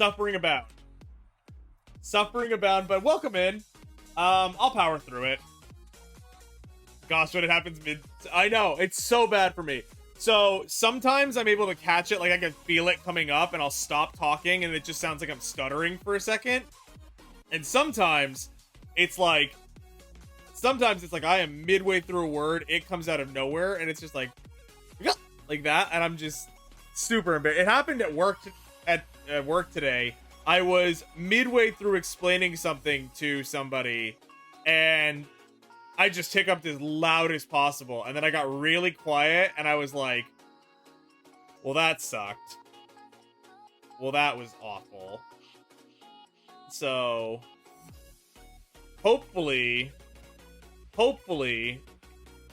Suffering abound. Suffering abound, but welcome in. I'll power through it. Gosh, when it happens mid... I know, it's so bad for me. So, sometimes I'm able to catch it, like I can feel it coming up, and I'll stop talking, and it just sounds like I'm stuttering for a second. And sometimes, it's like... I am midway through a word, it comes out of nowhere, and it's just like that, and I'm just super embarrassed. It happened at work, at work today. I was midway through explaining something to somebody, and I just hiccuped as loud as possible, and then I got really quiet, and I was like, well, that sucked. Well, that was awful. So, hopefully,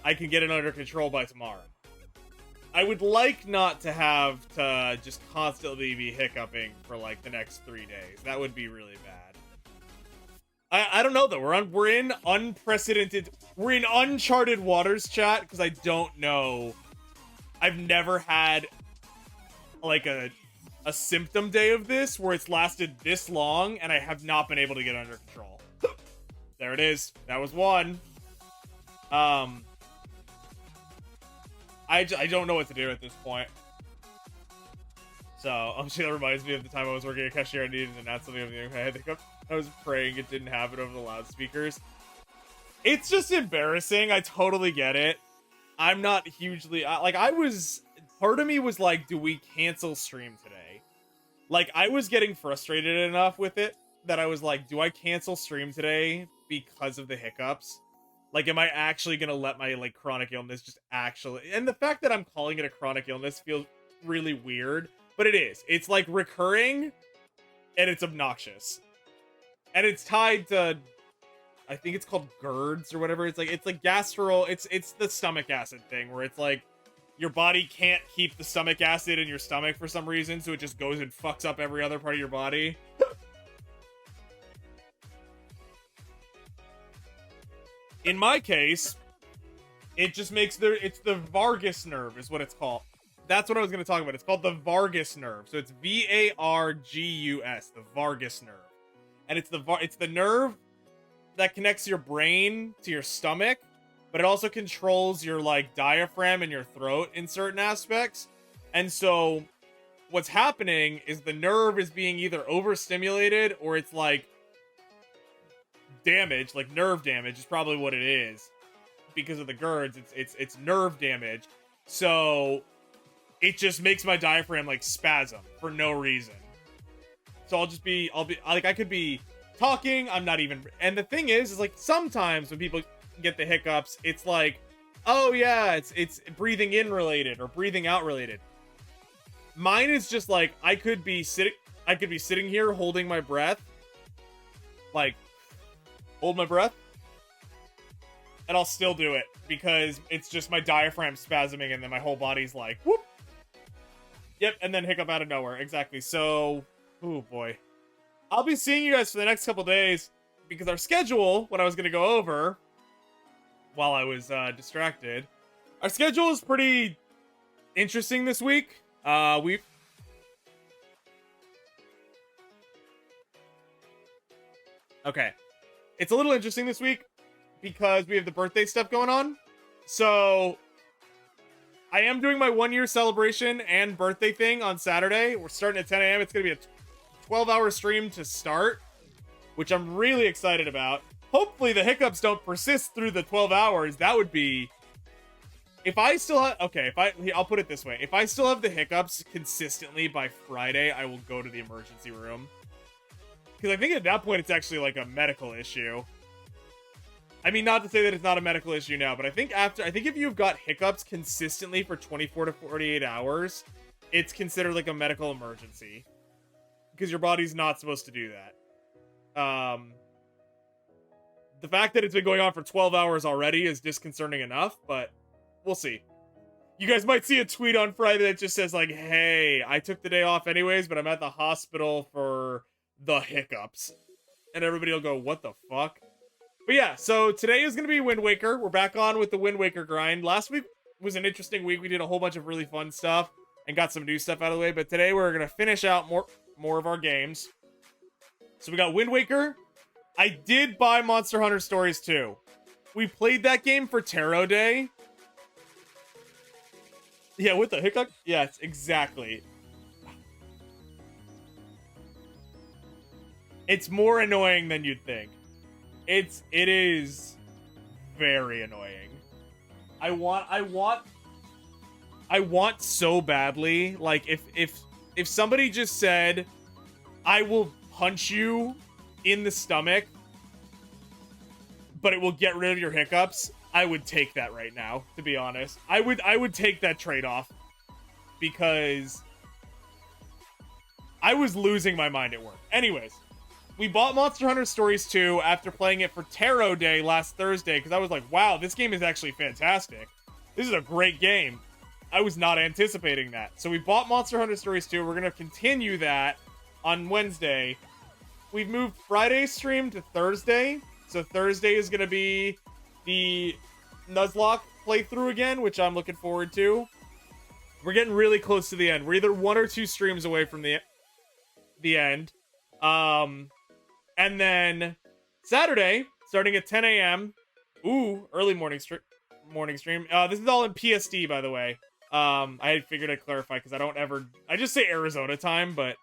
I can get it under control by tomorrow. I would like not to have to just constantly be hiccuping for like the next 3 days. That would be really bad. I don't know though. We're in uncharted waters, chat, because I don't know. I've never had like a symptom day of this where it's lasted this long and I have not been able to get under control. There it is. That was one. I don't know what to do at this point. So, obviously that reminds me of the time I was working at cashier. I needed to announce something over the I think I was praying it didn't happen over the loudspeakers. It's just embarrassing. I totally get it. I'm not hugely... part of me was like, do we cancel stream today? Like, I was getting frustrated enough with it that I was like, do I cancel stream today because of the hiccups? Like, am I actually gonna let my, like, chronic illness just actually... And the fact that I'm calling it a chronic illness feels really weird, but it is. It's, like, recurring, and it's obnoxious. And it's tied to... I think it's called GERDs or whatever. It's like gastro... It's the stomach acid thing, where it's, like, your body can't keep the stomach acid in your stomach for some reason, so it just goes and fucks up every other part of your body. In my case, it just makes it's the vagus nerve is what it's called. That's what I was going to talk about. It's called the vagus nerve. So it's VARGUS, the vagus nerve. And it's the nerve that connects your brain to your stomach, but it also controls your like diaphragm and your throat in certain aspects. And so what's happening is the nerve is being either overstimulated or it's like damage, like nerve damage is probably what it is. Because of the GERDs, it's nerve damage. So it just makes my diaphragm like spasm for no reason. So I'll be like, I could be talking, I'm not even, and the thing is like sometimes when people get the hiccups, it's like, oh yeah, it's breathing in related or breathing out related. Mine is just like, I could be sitting here holding my breath, like hold my breath, and I'll still do it because it's just my diaphragm spasming and then my whole body's like, whoop. Yep, and then hiccup out of nowhere. Exactly. So, oh boy. I'll be seeing you guys for the next couple days because our schedule, what I was going to go over while I was distracted, our schedule is pretty interesting this week. Okay. It's a little interesting this week because we have the birthday stuff going on. So I am doing my 1-year celebration and birthday thing on Saturday. We're starting at 10 a.m. It's going to be a 12-hour stream to start, which I'm really excited about. Hopefully the hiccups don't persist through the 12 hours. That would be... If I still have... Okay, I'll put it this way. If I still have the hiccups consistently by Friday, I will go to the emergency room. Because I think at that point it's actually like a medical issue. I mean, not to say that it's not a medical issue now, but I think if you've got hiccups consistently for 24 to 48 hours, it's considered like a medical emergency. Because your body's not supposed to do that. The fact that it's been going on for 12 hours already is disconcerting enough, but we'll see. You guys might see a tweet on Friday that just says like, hey, I took the day off anyways, but I'm at the hospital for the hiccups. And everybody will go, what the fuck? But yeah, so today is going to be Wind Waker. We're back on with the Wind Waker grind. Last week was an interesting week. We did a whole bunch of really fun stuff and got some new stuff out of the way. But today we're going to finish out more of our games. So we got Wind Waker. I did buy Monster Hunter Stories 2. We played that game for Tarot Day. Yeah, with the hiccup. Yes, exactly. It's more annoying than you'd think. It is very annoying. I want so badly, like, if somebody just said, I will punch you in the stomach, but it will get rid of your hiccups, I would take that right now, to be honest. I would take that trade-off, because I was losing my mind at work. Anyways, we bought Monster Hunter Stories 2 after playing it for Tarot Day last Thursday, because I was like, wow, this game is actually fantastic. This is a great game. I was not anticipating that. So we bought Monster Hunter Stories 2. We're going to continue that on Wednesday. We've moved Friday's stream to Thursday. So Thursday is going to be the Nuzlocke playthrough again, which I'm looking forward to. We're getting really close to the end. We're either 1 or 2 streams away from the end. And then Saturday, starting at 10 a.m. Ooh, early morning stream. This is all in PST, by the way. I figured I'd clarify because I just say Arizona time, but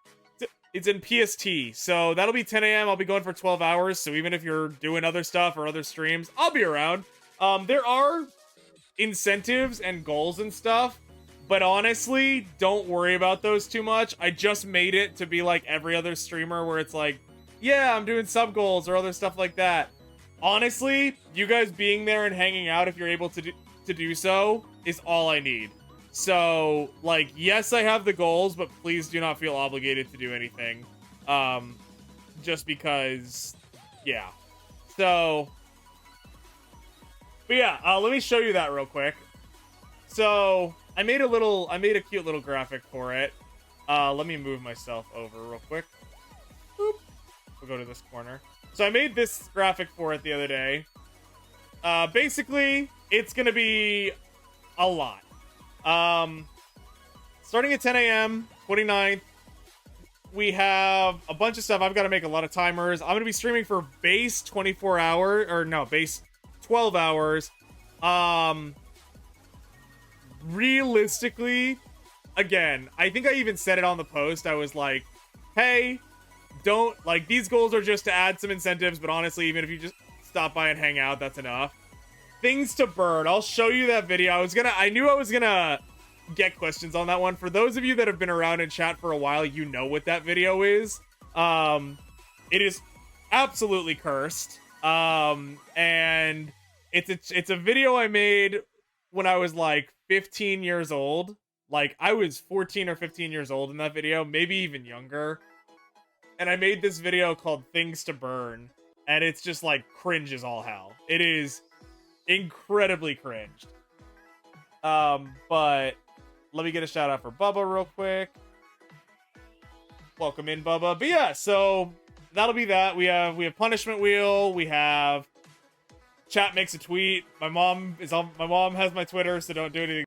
it's in PST. So that'll be 10 a.m. I'll be going for 12 hours. So even if you're doing other stuff or other streams, I'll be around. There are incentives and goals and stuff, but honestly, don't worry about those too much. I just made it to be like every other streamer where it's like, yeah, I'm doing sub goals or other stuff like that. Honestly, you guys being there and hanging out, if you're able to do so, is all I need. So, like, yes, I have the goals, but please do not feel obligated to do anything. Just because, yeah. So, but yeah, let me show you that real quick. So, I made a cute little graphic for it. Let me move myself over real quick. Boop. We'll go to this corner. So I made this graphic for it the other day. Basically, it's gonna be a lot. Starting at 10 a.m., 29th, we have a bunch of stuff. I've got to make a lot of timers. I'm gonna be streaming for base 24 hours, or no, base 12 hours. Realistically, again, I think I even said it on the post. I was like, hey, don't, like, these goals are just to add some incentives, but honestly, even if you just stop by and hang out, that's enough. Things to burn. I'll show you that video. I knew I was gonna get questions on that one. For those of you that have been around in chat for a while, you know what that video is. It is absolutely cursed. And it's a video I made when I was like 15 years old. Like, I was 14 or 15 years old in that video, maybe even younger. And I made this video called Things to Burn, and it's just like cringe as all hell. It is incredibly cringed. But let me get a shout out for Bubba real quick. Welcome in, Bubba. But yeah, so that'll be that. We have Punishment Wheel. We have Chat Makes a Tweet. My mom has my Twitter, so don't do anything